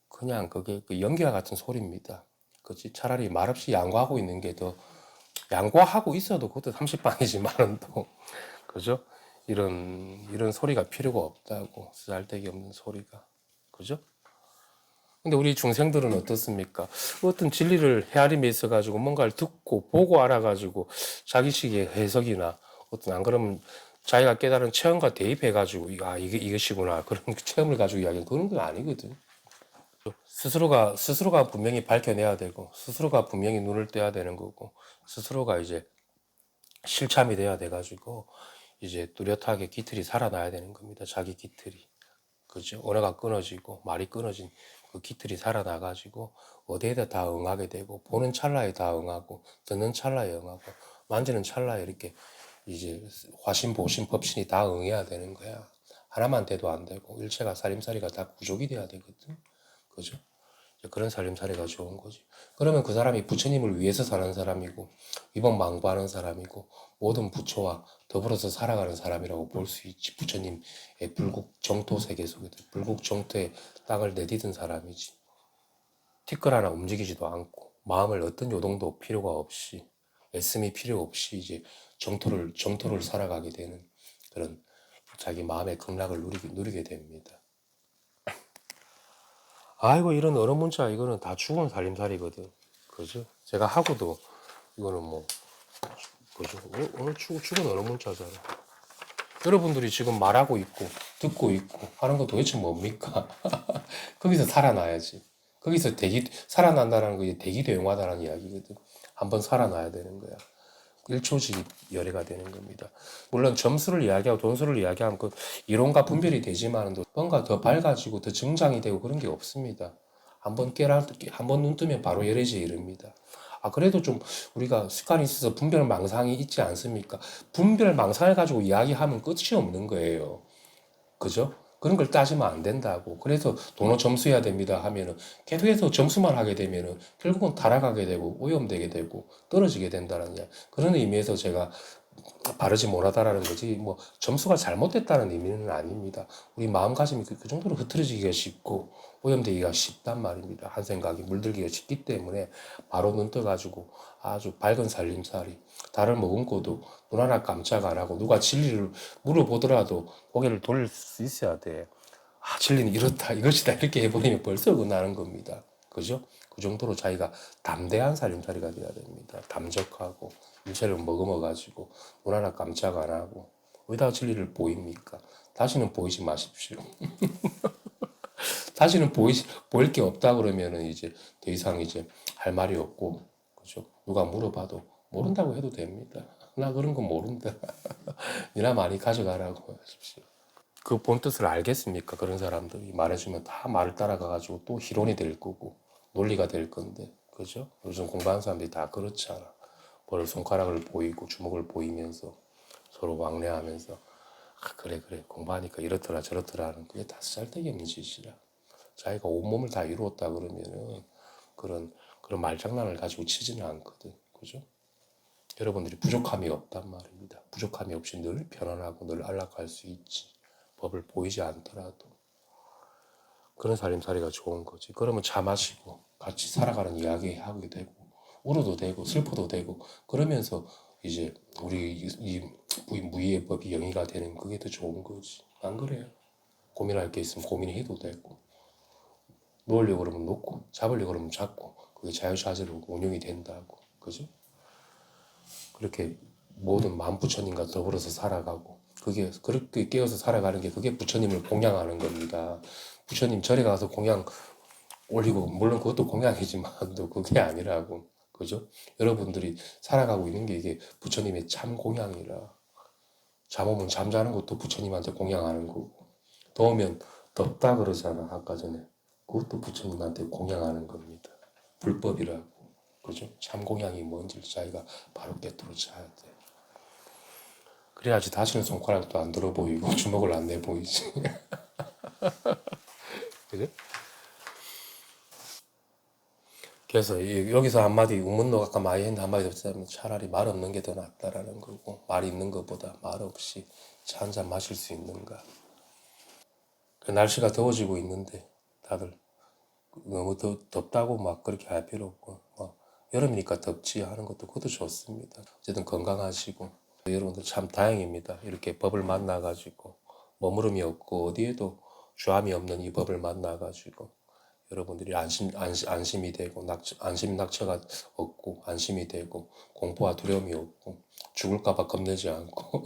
그냥 그게 그 연기와 같은 소리입니다. 그렇지? 차라리 말없이 양보하고 있는 게 더 양보하고 있어도 그것도 30방이지만은 또 그죠? 이런 소리가 필요가 없다고 쓰잘데기 없는 소리가 그죠? 근데 우리 중생들은 어떻습니까? 어떤 진리를 헤아림에 있어가지고 뭔가를 듣고 보고 알아가지고 자기식의 해석이나 어떤 안 그러면 자기가 깨달은 체험과 대입해가지고 이게 이것이구나 그런 체험을 가지고 이야기하는 그런 건 아니거든. 스스로가 분명히 밝혀내야 되고 스스로가 분명히 눈을 떼야 되는 거고 스스로가 이제 실참이 돼야 돼가지고 이제 뚜렷하게 깃틀이 살아나야 되는 겁니다. 자기 깃틀이. 그죠? 언어가 끊어지고 말이 끊어진 그 깃틀이 살아나가지고 어디에다 다 응하게 되고 보는 찰나에 다 응하고 듣는 찰나에 응하고 만지는 찰나에 이렇게 이제 화신, 보신, 법신이 다 응해야 되는 거야. 하나만 돼도 안 되고 일체가 살림살이가 다 구족이 돼야 되거든. 그죠? 그런 살림살이가 좋은 거지. 그러면 그 사람이 부처님을 위해서 사는 사람이고, 이번 망부하는 사람이고, 모든 부처와 더불어서 살아가는 사람이라고 볼 수 있지. 부처님의 불국 정토 세계 속에, 불국 정토의 땅을 내디딘 사람이지. 티끌 하나 움직이지도 않고, 마음을 어떤 요동도 필요가 없이, 애씀이 필요 없이 이제 정토를 살아가게 되는 그런 자기 마음의 극락을 누리게 됩니다. 아이고 이런 언어 문자 이거는 다 죽은 살림살이거든. 그죠? 제가 하고도 이거는 뭐 그죠? 오늘 죽은 언어 문자잖아. 여러분들이 지금 말하고 있고 듣고 있고 하는 거 도대체 뭡니까? 거기서 살아나야지. 거기서 살아난다는 거 대기대용하다는 이야기거든. 한번 살아나야 되는 거야. 1초씩 열애가 되는 겁니다. 물론 점수를 이야기하고 돈수를 이야기하면 그 이론과 분별이 되지만 뭔가 더 밝아지고 더 증장이 되고 그런 게 없습니다. 한번 눈 뜨면 바로 열애지에 이릅니다. 그래도 좀 우리가 습관이 있어서 분별 망상이 있지 않습니까? 분별 망상을 가지고 이야기하면 끝이 없는 거예요. 그죠? 그런 걸 따지면 안 된다고. 그래서 돈을 점수해야 됩니다 하면은 계속해서 점수만 하게 되면은 결국은 타락하게 되고 오염되게 되고 떨어지게 된다는 그런 의미에서 제가 바르지 못하다라는 거지 뭐 점수가 잘못됐다는 의미는 아닙니다. 우리 마음가짐이 그 정도로 흐트러지기가 쉽고 오염되기가 쉽단 말입니다. 한 생각이 물들기가 쉽기 때문에 바로 눈 떠가지고 아주 밝은 살림살이 달을 머금고도 눈 하나 깜짝 안 하고 누가 진리를 물어보더라도 고개를 돌릴 수 있어야 돼. 진리는 이렇다 이것이다 이렇게 해버리면 벌써 어긋나는 겁니다. 그죠? 그 정도로 자기가 담대한 살림살이가 돼야 됩니다. 담적하고 일체를 머금어가지고 눈 하나 깜짝 안 하고 어디다 진리를 보입니까? 다시는 보이지 마십시오. 다시는 보일 게 없다 그러면은 이제 더 이상 이제 할 말이 없고 그죠? 누가 물어봐도 모른다고 해도 됩니다. 나 그런 거 모른다. 니나 많이 가져가라고 하십시오. 그 본뜻을 알겠습니까? 그런 사람들이 말해주면 다 말을 따라가가지고 또 희론이 될 거고 논리가 될 건데 그죠? 요즘 공부하는 사람들이 다 그렇잖아. 뭘 손가락을 보이고 주먹을 보이면서 서로 왕래하면서 그래 공부하니까 이렇더라 저렇더라 하는 그게 다 쓸데기 없는 짓이라 자기가 온몸을 다 이루었다 그러면은 그런 말장난을 가지고 치지는 않거든 그죠? 여러분들이 부족함이 없단 말입니다. 부족함이 없이 늘 편안하고 늘 안락할 수 있지. 법을 보이지 않더라도 그런 살림살이가 좋은 거지. 그러면 차 마시고 같이 살아가는 이야기 하게 되고 울어도 되고 슬퍼도 되고 그러면서 이제 우리 이 무의의 법이 영위가 되는 그게 더 좋은 거지. 안 그래요? 고민할 게 있으면 고민해도 되고, 놓으려고 그러면 놓고, 잡으려고 그러면 잡고, 그게 자유자재로 운영이 된다고. 그죠? 그렇게 모든 만부처님과 더불어서 살아가고, 그게 그렇게 깨어서 살아가는 게 그게 부처님을 공양하는 겁니다. 부처님 절에 가서 공양 올리고, 물론 그것도 공양이지만 또 그게 아니라고. 그죠? 여러분들이 살아가고 있는 게 이게 부처님의 참 공양이라. 잠 오면 잠자는 것도 부처님한테 공양하는 거고, 더우면 덥다 그러잖아, 아까 전에. 그것도 부처님한테 공양하는 겁니다. 불법이라고. 그죠? 참 공양이 뭔지 자기가 바로 깨달아야 돼. 그래야지 다시는 손가락도 안 들어 보이고 주먹을 안 내 보이지. 그죠? 그래서 여기서 한마디 우문노 아까 많이 했는데 한마디 없으면 차라리 말 없는 게 더 낫다라는 거고, 말 있는 것보다 말 없이 차 한 잔 마실 수 있는가. 날씨가 더워지고 있는데 다들 너무 덥다고 막 그렇게 할 필요 없고, 여름이니까 덥지 하는 것도 그것도 좋습니다. 어쨌든 건강하시고, 여러분들 참 다행입니다. 이렇게 법을 만나가지고 머무름이 없고 어디에도 주함이 없는 이 법을 만나가지고 여러분들이 안심이 되고, 낙처가 없고, 안심이 되고, 공포와 두려움이 없고, 죽을까봐 겁내지 않고.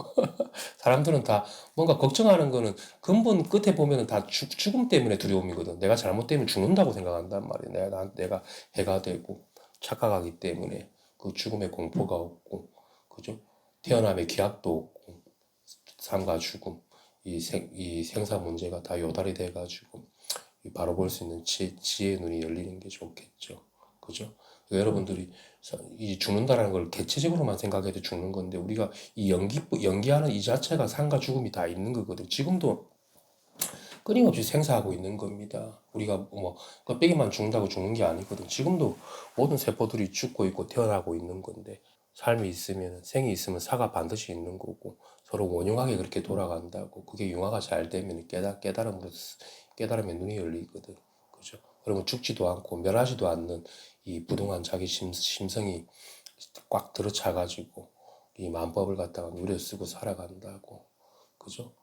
사람들은 다 뭔가 걱정하는 거는 근본 끝에 보면은 다 죽음 때문에 두려움이거든. 내가 잘못되면 죽는다고 생각한단 말이야. 내가 해가 되고, 착각하기 때문에 그 죽음의 공포가 없고, 그죠? 태어남의 기약도 없고, 삶과 죽음, 이 생사 문제가 다 요달이 돼가지고, 바로 볼 수 있는 지혜의 눈이 열리는 게 좋겠죠. 그죠? 여러분들이 이 죽는다라는 걸 개체적으로만 생각해도 죽는 건데, 우리가 이 연기하는 이 자체가 삶과 죽음이 다 있는 거거든. 지금도 끊임없이 생사하고 있는 겁니다. 우리가 뭐 껍데기만 죽는다고 죽는 게 아니거든. 지금도 모든 세포들이 죽고 있고 태어나고 있는 건데, 삶이 있으면, 생이 있으면 사가 반드시 있는 거고, 서로 원흉하게 그렇게 돌아간다고. 그게 융화가 잘 되면 깨달음의 눈이 열리거든. 그죠? 그러면 죽지도 않고 멸하지도 않는 이 부동한 자기 심성이 꽉 들어차가지고 이 만법을 갖다가 누려 쓰고 살아간다고. 그죠?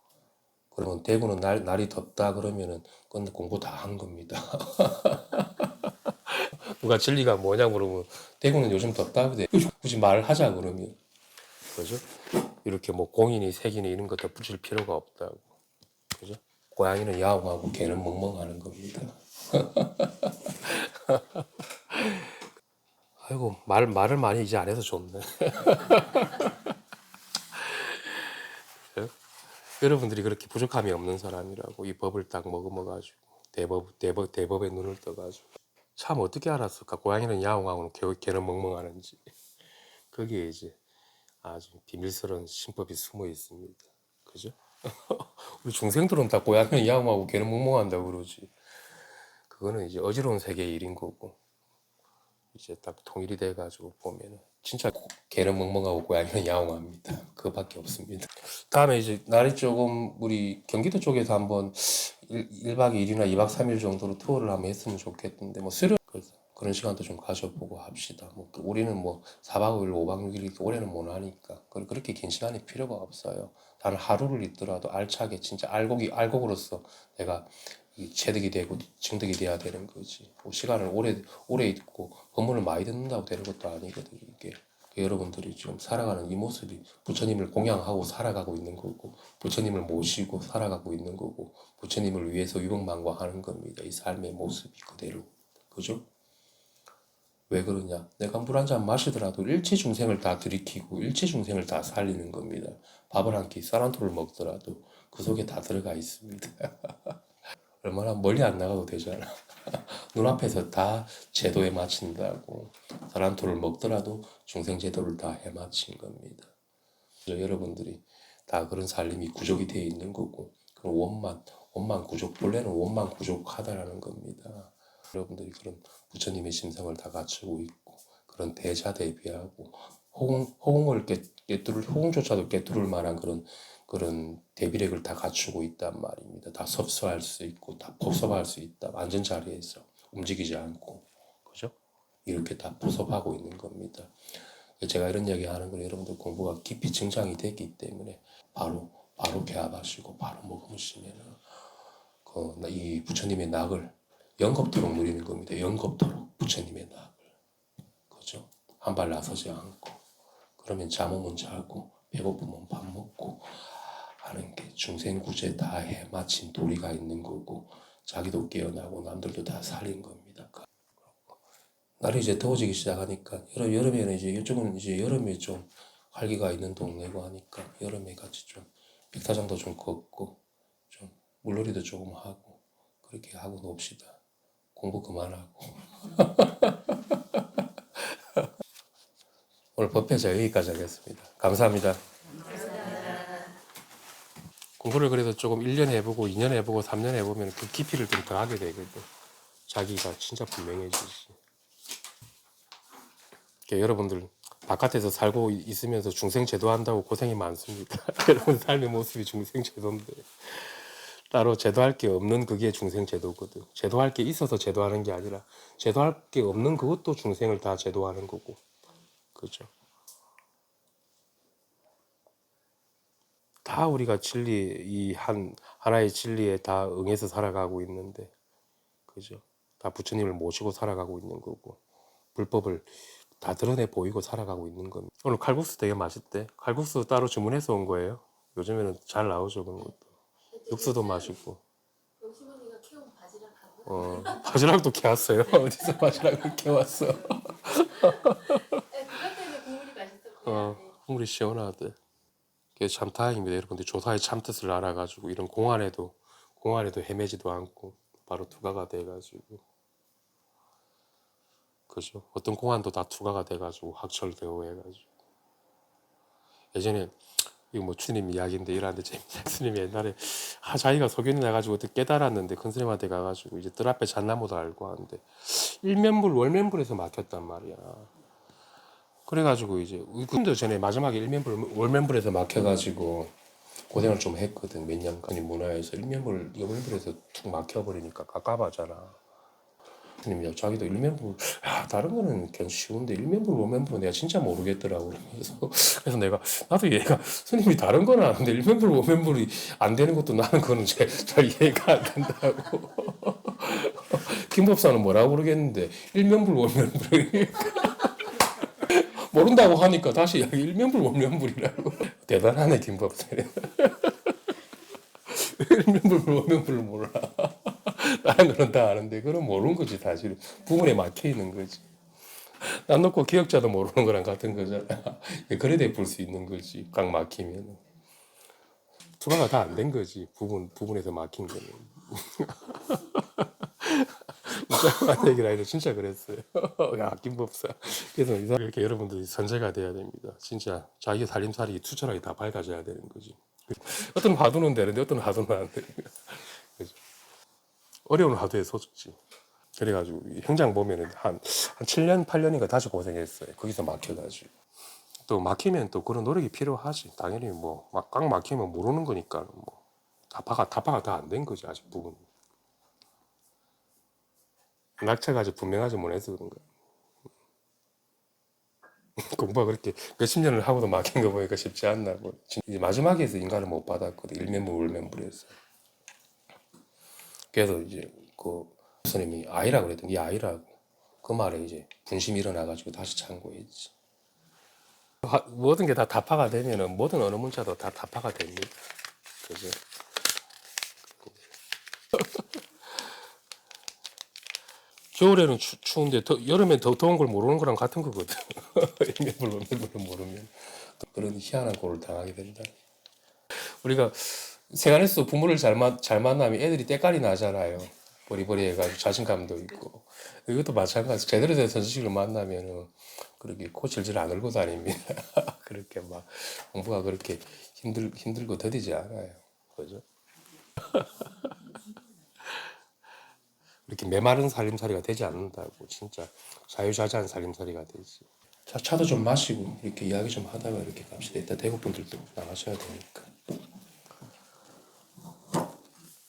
그러면 대구는 날이 덥다 그러면은 그건 공부 다 한 겁니다. 누가 진리가 뭐냐 물으면 대구는 요즘 덥다 그래. 굳이 말을 하자 그러면. 그죠? 이렇게 뭐 공인이 색인이 이런 것도 붙일 필요가 없다고. 그죠? 고양이는 야옹하고 개는 멍멍하는 겁니다. 아이고 말을 많이 이제 안 해서 좋네. 여러분들이 그렇게 부족함이 없는 사람이라고 이 법을 딱 머금어가지고 대법의 눈을 떠가지고 참 어떻게 알았을까? 고양이는 야옹하고 개는 멍멍하는지. 거기에 이제 아주 비밀스러운 신법이 숨어 있습니다. 그죠? 우리 중생들은 다 고양이는 야옹하고 개는 멍멍한다고 그러지. 그거는 이제 어지러운 세계의 일인 거고, 이제 딱 통일이 돼가지고 보면은 진짜 개는 멍멍하고 고양이는 야옹합니다. 그거밖에 없습니다. 다음에 이제 날이 조금 우리 경기도 쪽에서 한번 1박 2일이나 2박 3일 정도로 투어를 한번 했으면 좋겠는데, 뭐 수련 그런 시간도 좀 가져보고 합시다. 뭐 우리는 뭐 4박 5일, 5박 6일 이렇게 오래는 못 하니까 그렇게 긴 시간이 필요가 없어요. 단 하루를 있더라도 알차게 진짜 알곡으로서 내가 체득이 되고 증득이 돼야 되는 거지. 뭐 시간을 오래 있고 법문을 많이 듣는다고 되는 것도 아니거든 이게. 여러분들이 지금 살아가는 이 모습이 부처님을 공양하고 살아가고 있는 거고, 부처님을 모시고 살아가고 있는 거고, 부처님을 위해서 위법망고하는 겁니다. 이 삶의 모습이 그대로. 그죠? 왜 그러냐? 내가 물 한 잔 마시더라도 일체 중생을 다 들이키고 일체 중생을 다 살리는 겁니다. 밥을 한 끼, 쌀 한 톨을 먹더라도 그 속에 다 들어가 있습니다. 얼마나 멀리 안 나가도 되잖아. 눈앞에서 다 제도에 맞춘다고. 쌀 한 톨을 먹더라도 중생 제도를 다 해맞힌 겁니다. 여러분들이 다 그런 살림이 구족이 되어 있는 거고, 그런 원만 구족, 본래는 원만 구족하다라는 겁니다. 여러분들이 그런 부처님의 심성을 다 갖추고 있고, 그런 대자 대비하고, 호응조차도 깨뚫을 만한 그런 대비력을 다 갖추고 있단 말입니다. 다 섭수할 수 있고, 다 포섭할 수 있다. 앉은 자리에서 움직이지 않고, 그죠? 이렇게 다 포섭하고 있는 겁니다. 제가 이런 이야기 하는 건 여러분들 공부가 깊이 증장이 됐기 때문에 바로 개합하시고 바로 먹으시면은 이 부처님의 낙을 영겁토록 누리는 겁니다. 영겁토록 부처님의 낙을. 그죠? 한 발 나서지 않고. 그러면 잠 오면 자고 배고프면 밥 먹고 하는 게 중생구제 다 해마친 도리가 있는 거고 자기도 깨어나고 남들도 다 살린 겁니다. 날이 이제 더워지기 시작하니까 여름에는 이제 이쪽은 이제 여름에 좀 활기가 있는 동네고 하니까 여름에 같이 좀 백사장도 좀 걷고 좀 물놀이도 조금 하고 그렇게 하고 놉시다. 공부 그만하고. 오늘 법회자 여기까지 하겠습니다. 감사합니다. 공부를 그래도 조금 1년 해보고 2년 해보고 3년 해보면 그 깊이를 좀 더 하게 되거든. 자기가 진짜 분명해지지. 그러니까 여러분들 바깥에서 살고 있으면서 중생 제도한다고 고생이 많습니다. 여러분 삶의 모습이 중생 제도인데 따로 제도할 게 없는 그게 중생 제도거든. 제도할 게 있어서 제도하는 게 아니라 제도할 게 없는 그것도 중생을 다 제도하는 거고. 그죠? 다 우리가 진리 이 하나의 진리에 다 응해서 살아가고 있는데, 그죠? 다 부처님을 모시고 살아가고 있는 거고 불법을 다 드러내 보이고 살아가고 있는 겁니다. 오늘 칼국수 되게 맛있대. 칼국수 따로 주문해서 온 거예요. 요즘에는 잘 나오죠 그런 것도. 육수도 맛있고. 영수님이가 키운 바지락하고 바지락도 캐왔어요. 어디서 바지락을 캐왔어? 그것 때문에 국물이 맛있었고요. 국물이 시원하대. 그게 참 다행입니다. 여러분들 조사의 참뜻을 알아가지고 이런 공안에도 헤매지도 않고 바로 투과가 돼가지고, 그죠? 어떤 공안도 다 투과가 돼가지고 확철되고 해가지고. 예전에 이거 뭐 추님 이야기인데 이러는데 재밌네. 스님이 옛날에 자기가 소견이 나가지고 어떻게 깨달았는데 큰 스님한테 가가지고 이제 뜰 앞에 잣나무도 알고 하는데 일면불 월면불에서 막혔단 말이야. 그래가지고 이제 근데 전에 마지막에 일면불 월면불에서 막혀가지고 고생을 좀 했거든. 몇 년간 문화에서 일면불 월면불에서 툭 막혀버리니까 깝깝하잖아. 스님이 자기도 일면불, 야, 다른 거는 그냥 쉬운데 일면불 월면불은 내가 진짜 모르겠더라고. 그래서 내가 나도 얘가 스님이 다른 건 아는데 일면불 월면불이 안 되는 것도 나는 그거는 잘 이해가 안 된다고. 김법사는 뭐라고 그러겠는데 일면불 월면불 모른다고 하니까 다시 일면불 월면불이라고. 대단하네 김법사. 일면불 월면불을 몰라. 다른 거는 다 아는데 그건 모르는 거지 사실. 부분에 막혀 있는 거지. 난 놓고 기억자도 모르는 거랑 같은 거잖아. 그래 볼 수 있는 거지. 각 막히면 투과가 다 안 된 거지. 부분에서 막힌 거는. 웃자고 얘기를 해도 진짜 그랬어요. 야 김법사. 그래서 이렇게 여러분들이 선제가 돼야 됩니다. 진짜 자기 살림살이 투철하게 다 밝아져야 되는 거지. 어떤 화두는 되는데 어떤 화두는 안 돼. 그죠? 어려운 화두에 소속지. 그래가지고 현장 보면은 한 7년 8년인가 다시 고생했어요. 거기서 막혀가지고. 또 막히면 또 그런 노력이 필요하지. 당연히 뭐 막 꽉 막히면 모르는 거니까 뭐 다파가 다 안 된 거지 아직 부분. 낙차가 아직 분명하지 못해서 그런 거야. 공부가 그렇게 몇십 년을 하고도 막힌 거 보니까 쉽지 않나 뭐. 이제 마지막에서 인간을 못 받았거든. 일면불 월면불에서. 그래서 이제 그 스님이 아이라고 그랬더니 이 아이라고. 그 말에 이제 분심이 일어나가지고 다시 참고했지. 모든 게 다 다파가 되면은 모든 어느 문자도 다 다파가 됩니다. 그죠? 겨울에는 추운데 여름엔 더 더운 걸 모르는 거랑 같은 거거든. 일면불 모르면 그런 희한한 꼴을 당하게 된다. 우리가 생활에서 부모를 잘 만나면 애들이 때깔이 나잖아요. 버리버리 해가지고 자신감도 있고. 이것도 마찬가지. 제대로 된 선지식을 만나면은 그렇게 코 질질 안 흘고 다닙니다. 그렇게 막 공부가 그렇게 힘들고 더디지 않아요. 그죠? 이렇게 메마른 살림살이가 되지 않는다고. 진짜 자유자재한 살림살이가 되지. 차도 좀 마시고 이렇게 이야기 좀 하다가 이렇게 갑시다. 이따 대구 분들도 나가셔야 되니까.